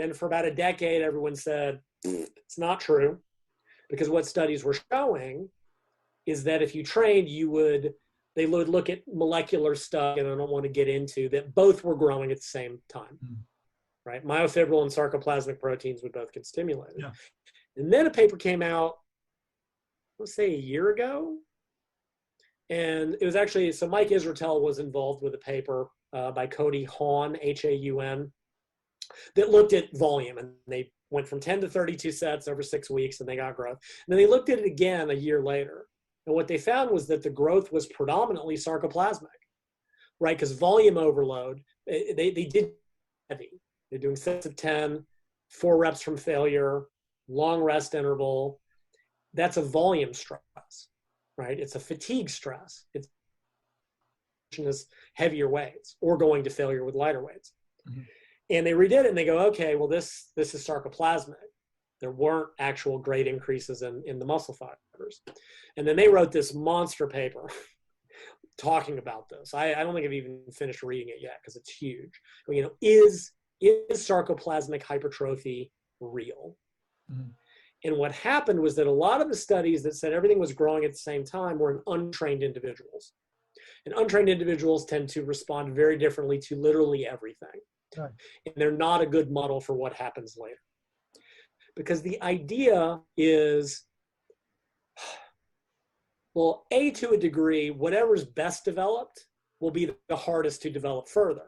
And for about a decade, everyone said, it's not true, because what studies were showing is that if you trained, they would look at molecular stuff, and I don't want to get into that, both were growing at the same time, right? Myofibril and sarcoplasmic proteins would both get stimulated. Yeah. And then a paper came out, let's say a year ago, and it was actually, so Mike Israetel was involved with a paper by Cody, haun, H-A-U-N, that looked at volume, and they went from 10 to 32 sets over 6 weeks, and they got growth. And then they looked at it again a year later. And what they found was that the growth was predominantly sarcoplasmic, right? Because volume overload, they did heavy. They're doing sets of 10, 4 reps from failure, long rest interval. That's a volume stress, right? It's a fatigue stress. It's heavier weights or going to failure with lighter weights. Mm-hmm. And they redid it and they go, okay, well, this is sarcoplasmic. There weren't actual grade increases in the muscle fibers. And then they wrote this monster paper talking about this. I don't think I've even finished reading it yet because it's huge. But, you know, is sarcoplasmic hypertrophy real? Mm-hmm. And what happened was that a lot of the studies that said everything was growing at the same time were in untrained individuals. And untrained individuals tend to respond very differently to literally everything. Right. And they're not a good model for what happens later. Because the idea is, well, to a degree, whatever's best developed will be the hardest to develop further.